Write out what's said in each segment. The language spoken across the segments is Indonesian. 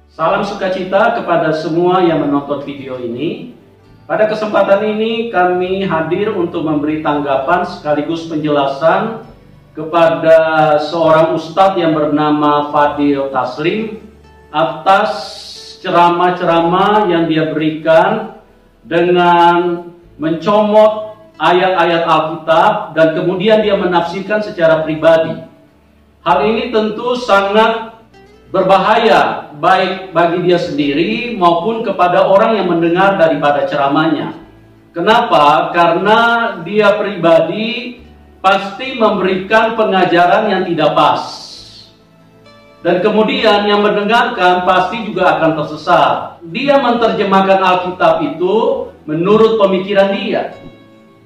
Salam sukacita kepada semua yang menonton video ini. Pada kesempatan ini kami hadir untuk memberi tanggapan sekaligus penjelasan kepada seorang ustadz yang bernama Fadil Taslim atas ceramah-ceramah yang dia berikan dengan mencomot ayat-ayat Alkitab dan kemudian dia menafsirkan secara pribadi. Hal ini tentu sangat berbahaya baik bagi dia sendiri maupun kepada orang yang mendengar daripada ceramahnya. Kenapa? Karena dia pribadi pasti memberikan pengajaran yang tidak pas. Dan kemudian yang mendengarkan pasti juga akan tersesat. Dia menerjemahkan Alkitab itu menurut pemikiran dia.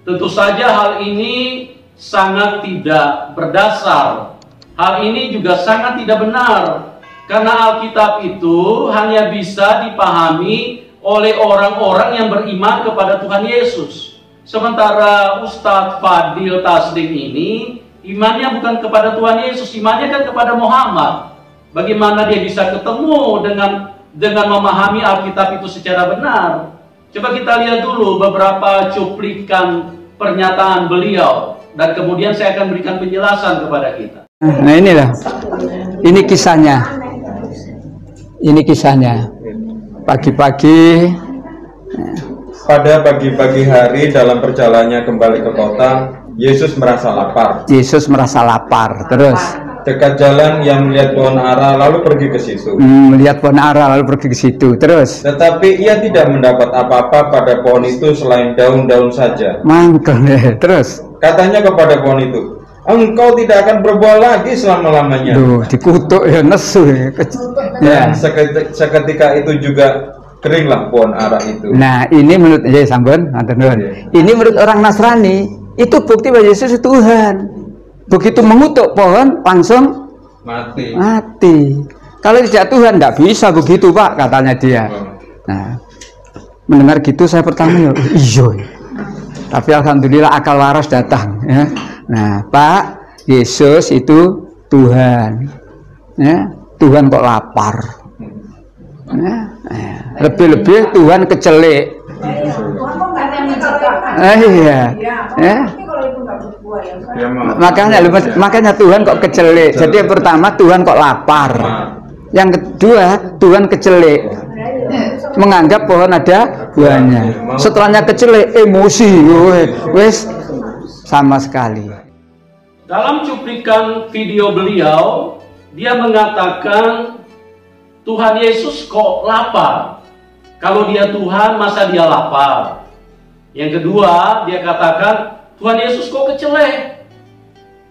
Tentu saja hal ini sangat tidak berdasar. Hal ini juga sangat tidak benar. Karena Alkitab itu hanya bisa dipahami oleh orang-orang yang beriman kepada Tuhan Yesus. Sementara Ustadz Fadil Taslim ini imannya bukan kepada Tuhan Yesus, imannya kan kepada Muhammad. Bagaimana dia bisa ketemu dengan memahami Alkitab itu secara benar? Coba kita lihat dulu beberapa cuplikan pernyataan beliau dan kemudian saya akan berikan penjelasan kepada kita. Nah inilah, ini kisahnya. Ini kisahnya. Pagi-pagi. Pada pagi-pagi hari dalam perjalanannya kembali ke kota, Yesus merasa lapar. Yesus merasa lapar. Terus Dekat jalan ia melihat pohon ara lalu pergi ke situ. melihat pohon ara lalu pergi ke situ. Terus Tetapi ia tidak mendapat apa-apa pada pohon itu selain daun-daun saja. mangkel deh. Terus Katanya kepada pohon itu, engkau tidak akan berbuah lagi selama-lamanya. duh, dikutuk ya, nesu ya. Dan seketika itu juga keringlah pohon ara itu. Nah ini menurut sampun, ini menurut orang Nasrani itu bukti bahwa Yesus itu Tuhan. Begitu mengutuk pohon langsung mati. Kalau tidak Tuhan tidak bisa begitu Pak, katanya dia. Nah mendengar gitu saya pertama ya iya. Tapi alhamdulillah akal waras datang ya. Nah Pak, Yesus itu Tuhan ya. Tuhan kok lapar ya. Lebih-lebih Tuhan kecelek. Iya ya. Makanya Tuhan kok kecelek. Jadi yang pertama Tuhan kok lapar. Yang kedua Tuhan kecelek, menganggap pohon ada buahnya. Setelahnya kecelek, emosi, wes sama sekali. Dalam cuplikan video beliau, dia mengatakan Tuhan Yesus kok lapar. Kalau dia Tuhan, masa dia lapar? Yang kedua, dia katakan Tuhan Yesus kok kecelek.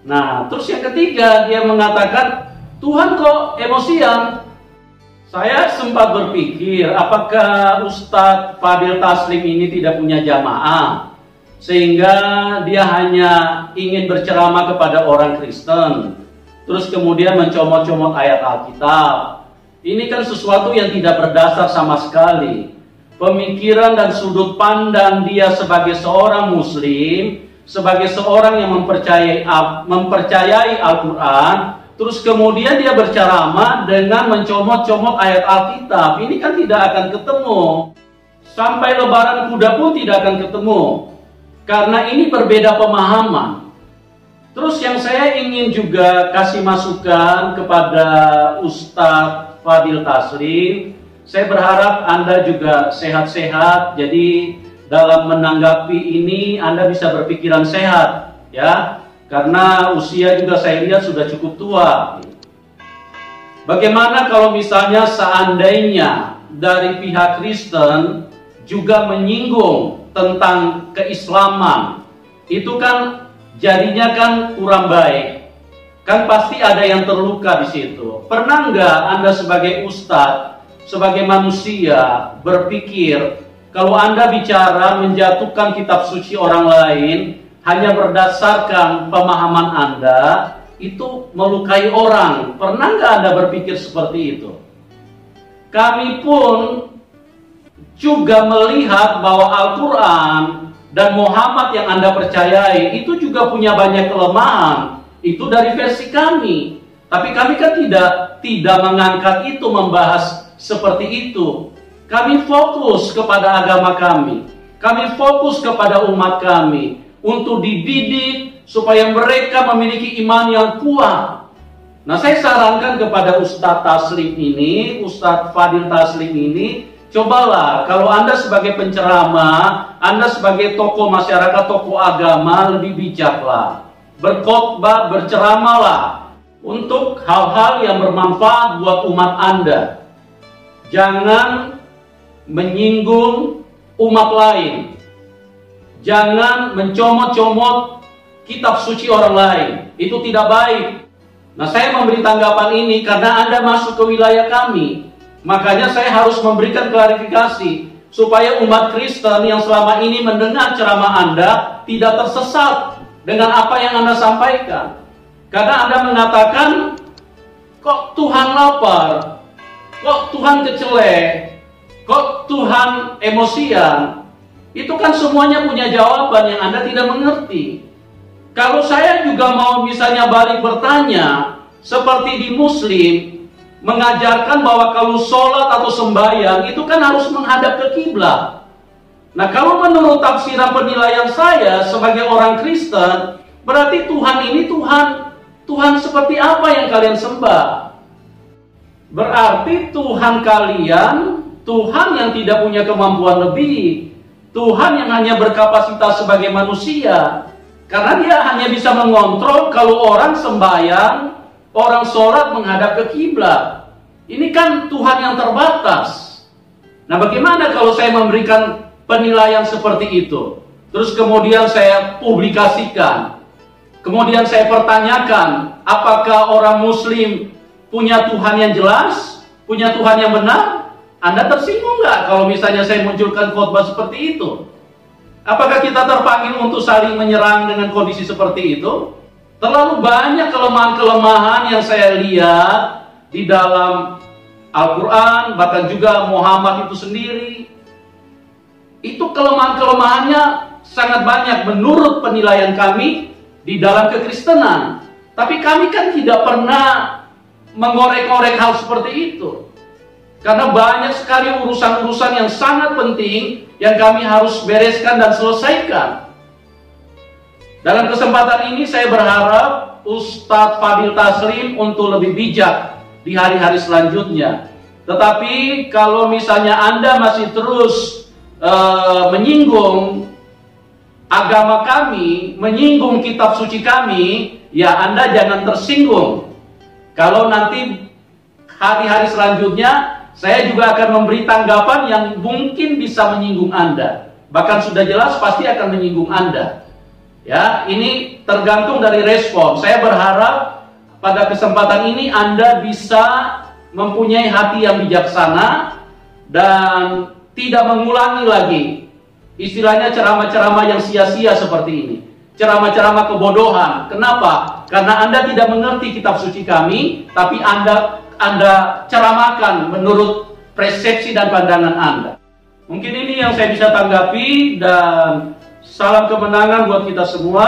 Nah, terus yang ketiga, dia mengatakan Tuhan kok emosian. Saya sempat berpikir, apakah Ustadz Fadil Taslim ini tidak punya jamaah, sehingga dia hanya ingin berceramah kepada orang Kristen, terus kemudian mencomot-comot ayat Alkitab. Ini kan sesuatu yang tidak berdasar sama sekali. Pemikiran dan sudut pandang dia sebagai seorang Muslim, sebagai seorang yang mempercayai Al-Quran, terus kemudian dia berceramah dengan mencomot-comot ayat Alkitab. Ini kan tidak akan ketemu. Sampai lebaran kuda pun tidak akan ketemu. Karena ini berbeda pemahaman. Terus yang saya ingin juga kasih masukan kepada Ustadz Fadil Taslim, saya berharap Anda juga sehat-sehat. Jadi dalam menanggapi ini Anda bisa berpikiran sehat ya. Karena usia juga saya lihat sudah cukup tua. Bagaimana kalau misalnya seandainya dari pihak Kristen juga menyinggung tentang keislaman, itu kan jadinya kan kurang baik. Kan pasti ada yang terluka di situ. Pernah nggak Anda sebagai ustadz, sebagai manusia berpikir kalau Anda bicara menjatuhkan kitab suci orang lain hanya berdasarkan pemahaman Anda, itu melukai orang? Pernah nggak Anda berpikir seperti itu? Kami pun juga melihat bahwa Al-Quran dan Muhammad yang Anda percayai itu juga punya banyak kelemahan. Itu dari versi kami. Tapi kami kan tidak mengangkat itu, membahas seperti itu. Kami fokus kepada agama kami. Kami fokus kepada umat kami untuk dididik supaya mereka memiliki iman yang kuat. Nah, saya sarankan kepada Ustadz Taslim ini, Ustadz Fadil Taslim ini, cobalah kalau Anda sebagai penceramah, Anda sebagai tokoh masyarakat, tokoh agama, lebih bijaklah. Berkhotbah, berceramahlah untuk hal-hal yang bermanfaat buat umat Anda. Jangan menyinggung umat lain. Jangan mencomot-comot kitab suci orang lain. Itu tidak baik. Nah, saya memberi tanggapan ini karena Anda masuk ke wilayah kami. Makanya saya harus memberikan klarifikasi supaya umat Kristen yang selama ini mendengar ceramah Anda tidak tersesat dengan apa yang Anda sampaikan. Karena Anda mengatakan, kok Tuhan lapar? Kok Tuhan kecelek? Kok Tuhan emosian? Itu kan semuanya punya jawaban yang Anda tidak mengerti. Kalau saya juga mau misalnya balik bertanya, seperti di Muslim, mengajarkan bahwa kalau sholat atau sembahyang, itu kan harus menghadap ke kiblat. Nah, kalau menurut tafsiran penilaian saya sebagai orang Kristen, berarti Tuhan ini Tuhan seperti apa yang kalian sembah? Berarti Tuhan kalian, Tuhan yang tidak punya kemampuan lebih, Tuhan yang hanya berkapasitas sebagai manusia, karena dia hanya bisa mengontrol kalau orang sembahyang, orang sholat menghadap ke kiblat. Ini kan Tuhan yang terbatas. Nah, bagaimana kalau saya memberikan penilaian seperti itu? Terus kemudian saya publikasikan. Kemudian saya pertanyakan, apakah orang Muslim punya Tuhan yang jelas? Punya Tuhan yang benar? Anda tersinggung nggak kalau misalnya saya munculkan khotbah seperti itu? Apakah kita terpanggil untuk saling menyerang dengan kondisi seperti itu? Terlalu banyak kelemahan-kelemahan yang saya lihat di dalam Al-Quran, bahkan juga Muhammad itu sendiri. Itu kelemahan-kelemahannya sangat banyak menurut penilaian kami di dalam kekristenan. Tapi kami kan tidak pernah mengorek-ngorek hal seperti itu. Karena banyak sekali urusan-urusan yang sangat penting yang kami harus bereskan dan selesaikan. Dalam kesempatan ini saya berharap Ustadz Fadil Taslim untuk lebih bijak di hari-hari selanjutnya. Tetapi kalau misalnya Anda masih terus menyinggung agama kami, menyinggung kitab suci kami, ya Anda jangan tersinggung. Kalau nanti hari-hari selanjutnya saya juga akan memberi tanggapan yang mungkin bisa menyinggung Anda. Bahkan sudah jelas pasti akan menyinggung Anda. Ya, ini tergantung dari respon. Saya berharap pada kesempatan ini Anda bisa mempunyai hati yang bijaksana dan tidak mengulangi lagi istilahnya ceramah-ceramah yang sia-sia seperti ini. Ceramah-ceramah kebodohan. Kenapa? Karena Anda tidak mengerti kitab suci kami, tapi Anda ceramahkan menurut persepsi dan pandangan Anda. Mungkin ini yang saya bisa tanggapi, dan salam kemenangan buat kita semua.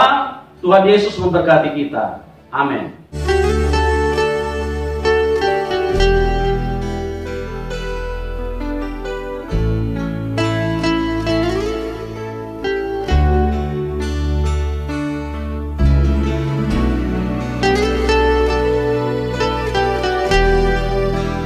Tuhan Yesus memberkati kita. Amin.